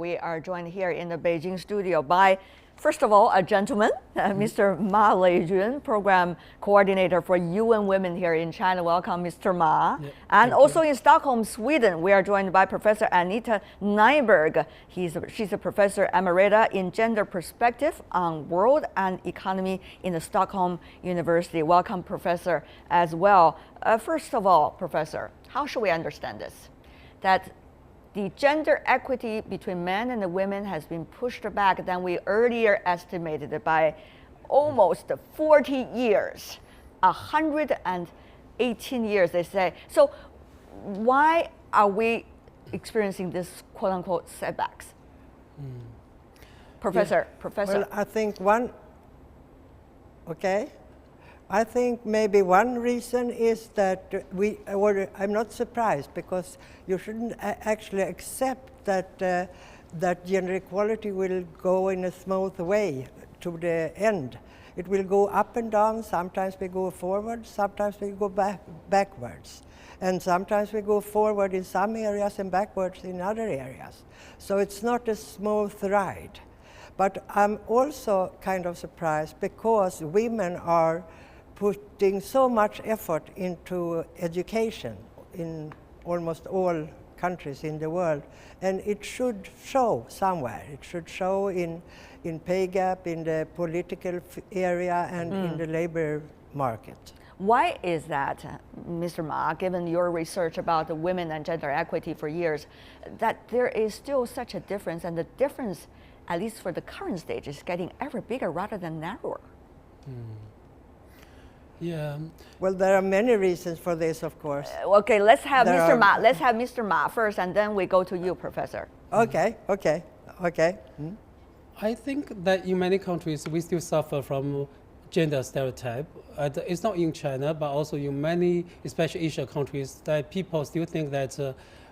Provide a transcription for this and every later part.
We are joined here in the Beijing studio by, first of all, a gentleman, Mr. Ma Leijun, Program Coordinator for UN Women here in China. Welcome, Mr. Ma. Yep, and also in Stockholm, Sweden, we are joined by Professor Anita Nyberg. She's a Professor Emerita in Gender Perspective on World and Economy in the Stockholm University. Welcome, Professor, as well. First of all, Professor, how should we understand this? That the gender equity between men and the women has been pushed back than we earlier estimated by almost 40 years, 118 years, they say. So why are we experiencing this quote-unquote setbacks? Professor. Well, I think I think maybe one reason is that I'm not surprised, because you shouldn't actually accept that that gender equality will go in a smooth way to the end. It will go up and down. Sometimes we go forward, sometimes we go backwards. And sometimes we go forward in some areas and backwards in other areas. So it's not a smooth ride. But I'm also kind of surprised because women are putting so much effort into education in almost all countries in the world, and it should show somewhere. It should show in pay gap, in the political area, and in the labor market. Why is that, Mr. Ma, given your research about the women and gender equity for years, that there is still such a difference, and the difference, at least for the current stage, is getting ever bigger rather than narrower? Yeah. Well, there are many reasons for this, of course. Okay, let's have Mr. Ma. Let's have Mr. Ma first, and then we go to you, Professor. Okay. I think that in many countries we still suffer from gender stereotype. It's not in China, but also in many, especially Asian countries, that people still think that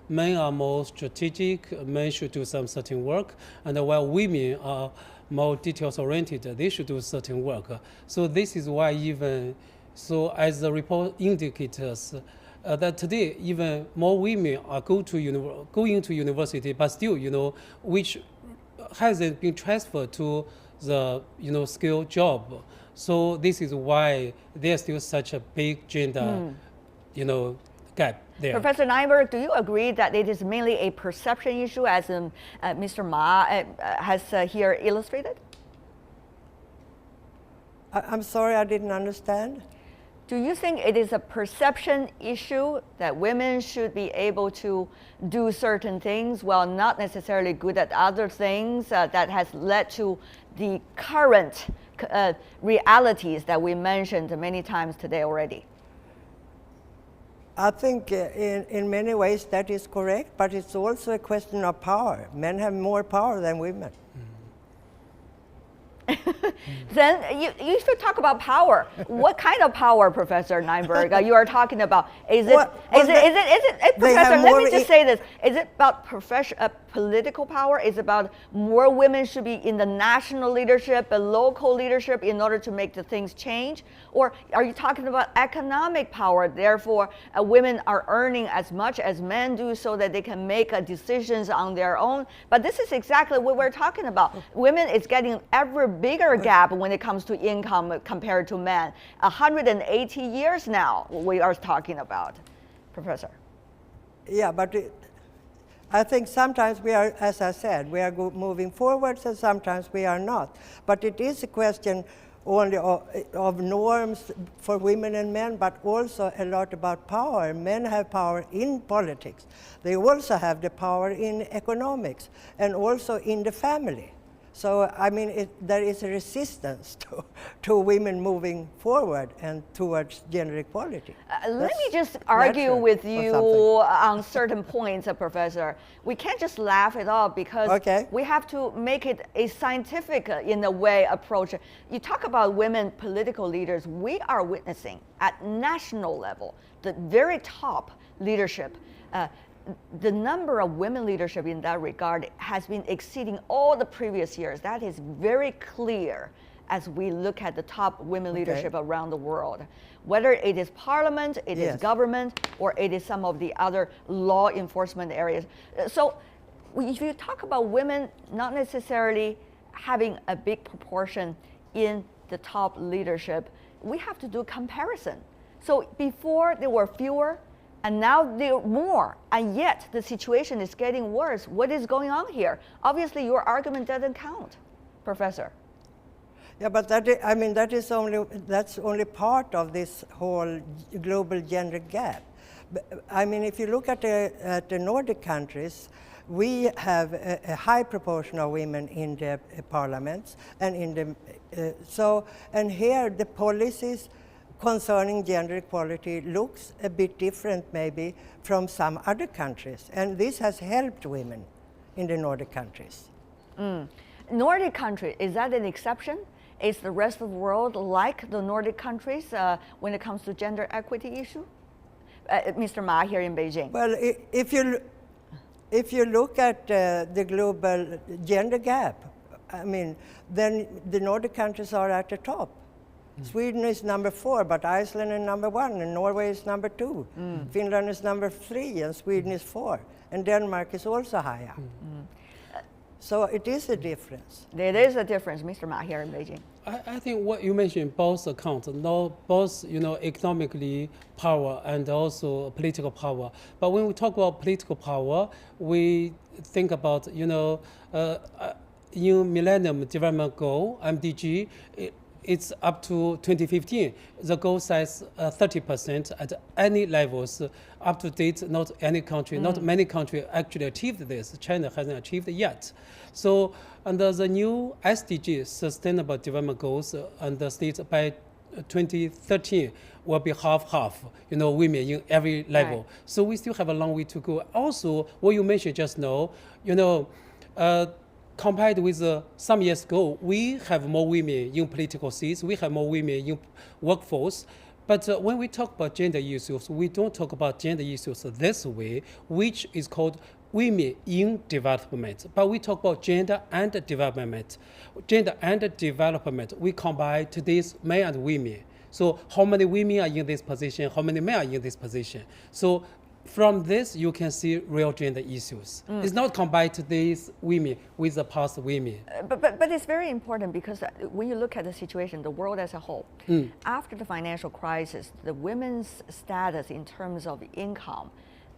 men are more strategic, men should do some certain work, and while women are more details oriented, they should do certain work. So this is why as the report indicates, that today even more women are going to university, but still, which hasn't been transferred to the skilled job. So this is why there's still such a big gender gap there. Professor Nyberg, do you agree that it is mainly a perception issue, as Mr. Ma has here illustrated? I'm sorry, I didn't understand. Do you think it is a perception issue that women should be able to do certain things while not necessarily good at other things that has led to the current realities that we mentioned many times today already? I think in many ways that is correct, but it's also a question of power. Men have more power than women. Then you should talk about power. What kind of power, Professor Nyberg, you are talking about? Is it, Professor, let me just say this. Is it about political power? Is it about more women should be in the national leadership, local leadership in order to make the things change? Or are you talking about economic power? Therefore, women are earning as much as men do so that they can make decisions on their own. But this is exactly what we're talking about. Women is getting ever bigger gap when it comes to income compared to men. 180 years now we are talking about, Professor. Yeah, but I think sometimes we are, as I said, we are moving forwards, and sometimes we are not. But it is a question only of norms for women and men, but also a lot about power. Men have power in politics. They also have the power in economics and also in the family. So, I mean, there is a resistance to women moving forward and towards gender equality. Let me just argue with you on certain points, Professor. We can't just laugh it off, because we have to make it a scientific, in a way, approach. You talk about women political leaders. We are witnessing at national level, the very top leadership, the number of women leadership in that regard has been exceeding all the previous years. That is very clear as we look at the top women leadership around the world. Whether it is parliament, it is government, or it is some of the other law enforcement areas. So if you talk about women not necessarily having a big proportion in the top leadership, we have to do comparison. So before there were fewer, and now there are more, and yet the situation is getting worse. What is going on here? Obviously, your argument doesn't count, Professor. Yeah, but that's only part of this whole global gender gap. I mean, if you look at the Nordic countries, we have a high proportion of women in the parliaments, and in the and here the policies concerning gender equality looks a bit different maybe from some other countries, and this has helped women in the Nordic countries. Nordic country, is that an exception? Is the rest of the world like the Nordic countries when it comes to gender equity issue? Mr. Ma here in Beijing. Well, if you look at the global gender gap, I mean, then the Nordic countries are at the top. Sweden is number 4, but Iceland is number 1, and Norway is number 2. Finland is number 3, and Sweden is 4, and Denmark is also higher. So it is a difference. There is a difference, Mr. Ma here in Beijing. I think what you mentioned both accounts, both economically power and also political power. But when we talk about political power, we think about new Millennium Development Goal (MDG). It's up to 2015. The goal says 30% at any levels. Up to date, not any country, not many countries actually achieved this. China hasn't achieved it yet. So under the new SDG, Sustainable Development Goals, and the states by 2013 will be half-half, women in every level. Right. So we still have a long way to go. Also, what you mentioned just now, compared with some years ago, we have more women in political seats, we have more women in workforce. But when we talk about gender issues, we don't talk about gender issues this way, which is called women in development. But we talk about gender and development. Gender and development, we combine today's men and women. So how many women are in this position, how many men are in this position? So from this, you can see real gender issues. It's not combined today's women with the past women. But it's very important because when you look at the situation, the world as a whole, after the financial crisis, the women's status in terms of income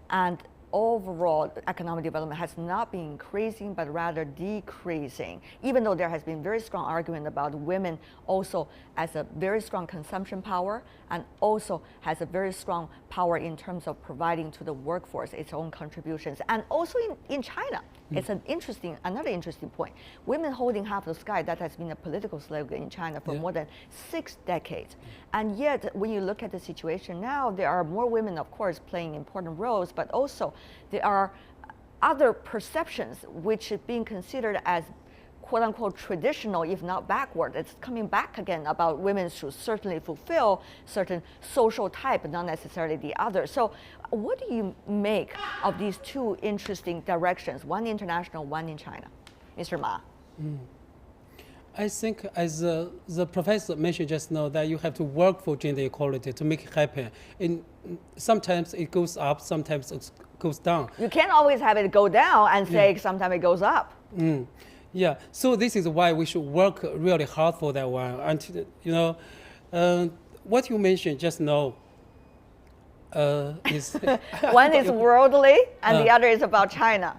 and overall economic development has not been increasing, but rather decreasing, even though there has been very strong argument about women also as a very strong consumption power and also has a very strong power in terms of providing to the workforce its own contributions. And also in China, it's another interesting point. Women holding half the sky, that has been a political slogan in China for more than 6 decades. And yet, when you look at the situation now, there are more women, of course, playing important roles, but also there are other perceptions which are being considered as quote-unquote traditional, if not backward. It's coming back again about women should certainly fulfill certain social type, not necessarily the other. So what do you make of these two interesting directions, one international, one in China? Mr. Ma. I think, as the professor mentioned just now, that you have to work for gender equality to make it happen. Sometimes it goes up, sometimes it goes down. You can't always have it go down and say sometimes it goes up. Yeah, so this is why we should work really hard for that one. And what you mentioned just now is one is worldly and the other is about China.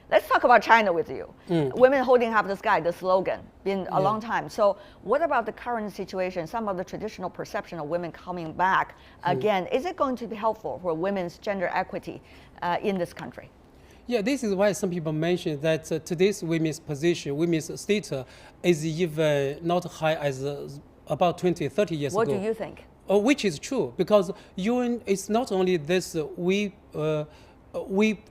Let's talk about China with you. Women holding half the sky, the slogan, been a long time. So what about the current situation, some of the traditional perception of women coming back again? Is it going to be helpful for women's gender equity in this country? Yeah, this is why some people mention that today's women's position, women's status is even not high as about 20, 30 years ago. What do you think? Which is true, because UN, it's not only this we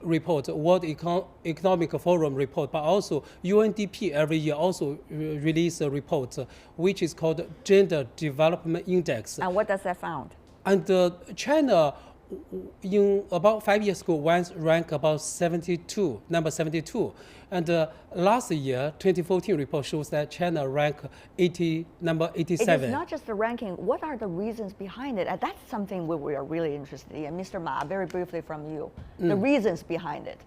report, World Economic Forum report, but also UNDP every year also release a report, which is called Gender Development Index. And what does that found? And China, in about 5 years ago, once ranked about 72, number 72. And last year, 2014 report shows that China ranked number 87. It is not just the ranking. What are the reasons behind it? And that's something we are really interested in. Mr. Ma, very briefly from you, the reasons behind it.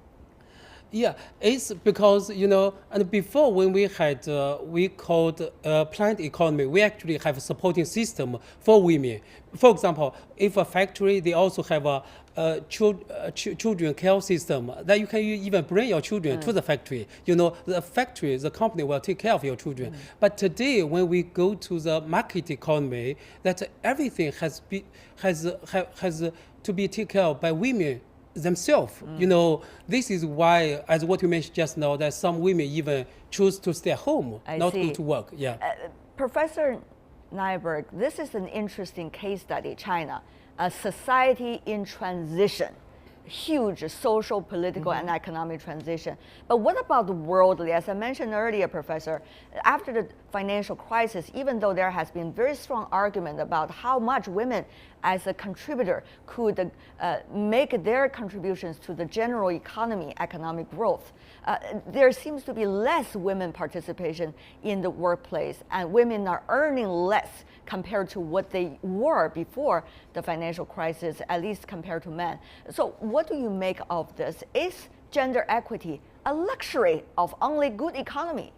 Yeah, it's because, and before when we had, we called planned economy, we actually have a supporting system for women. For example, if a factory, they also have a children care system that you can even bring your children to the factory. The factory, the company will take care of your children. But today, when we go to the market economy, that everything has to be taken care of by women themselves. This is why, as what you mentioned just now, that some women even choose to stay at home, not go to work. Yeah. Professor Nyberg, this is an interesting case study, China, a society in transition, huge social, political, and economic transition. But what about the worldly? As I mentioned earlier, Professor, after the financial crisis, even though there has been very strong argument about how much women as a contributor could make their contributions to the general economy, economic growth, there seems to be less women participation in the workplace, and women are earning less compared to what they were before the financial crisis, at least compared to men. So what do you make of this? Is gender equity a luxury of only good economy?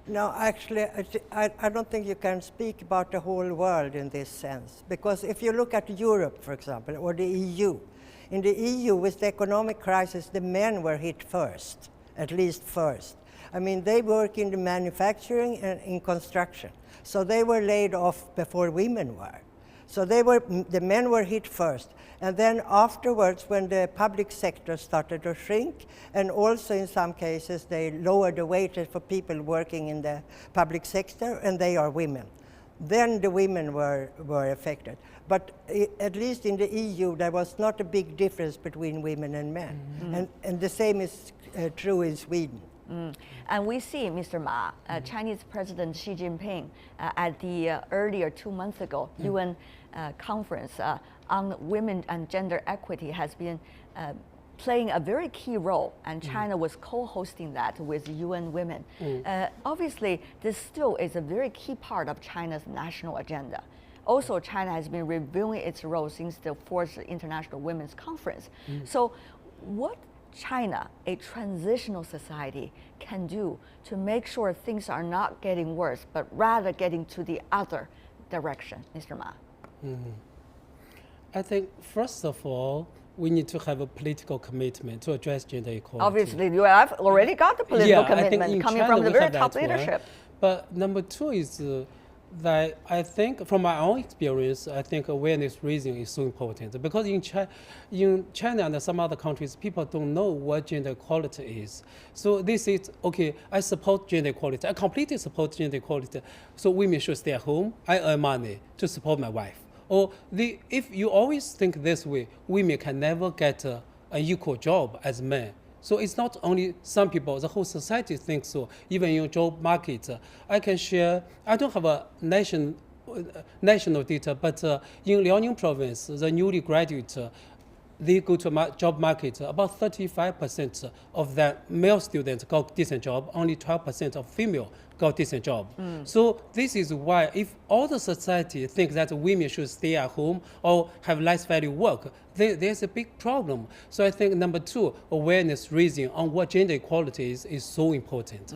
No, actually, I don't think you can speak about the whole world in this sense. Because if you look at Europe, for example, or the EU, in the EU, with the economic crisis, the men were hit first, at least first. I mean, they work in the manufacturing and in construction. So they were laid off before women were. So the men were hit first. And then afterwards, when the public sector started to shrink, and also in some cases they lowered the wages for people working in the public sector, and they are women. Then the women were affected. But at least in the EU, there was not a big difference between women and men. And the same is true in Sweden. And we see, Mr. Ma, Chinese President Xi Jinping at the earlier 2 months ago, UN conference on women and gender equity has been playing a very key role, and China was co-hosting that with UN Women. Obviously, this still is a very key part of China's national agenda. Also, China has been reviewing its role since the 4th International Women's Conference. So what China, a transitional society, can do to make sure things are not getting worse, but rather getting to the other direction, Mr. Ma? I think, first of all, we need to have a political commitment to address gender equality. Obviously, you have already got the political commitment coming from the very top leadership. But number two is that I think, from my own experience, I think awareness raising is so important. Because in China and some other countries, people don't know what gender equality is. So this is, okay, I support gender equality. I completely support gender equality. So women should stay at home. I earn money to support my wife. Or if you always think this way, women can never get an equal job as men. So it's not only some people, the whole society thinks so. Even in job market, I can share, I don't have a national data, but in Leijun province, the newly graduate, they go to job market, about 35% of that male students got decent job, only 12% of female got decent job. So this is why if all the society thinks that women should stay at home or have less value work, there's a big problem. So I think number two, awareness raising on what gender equality is so important.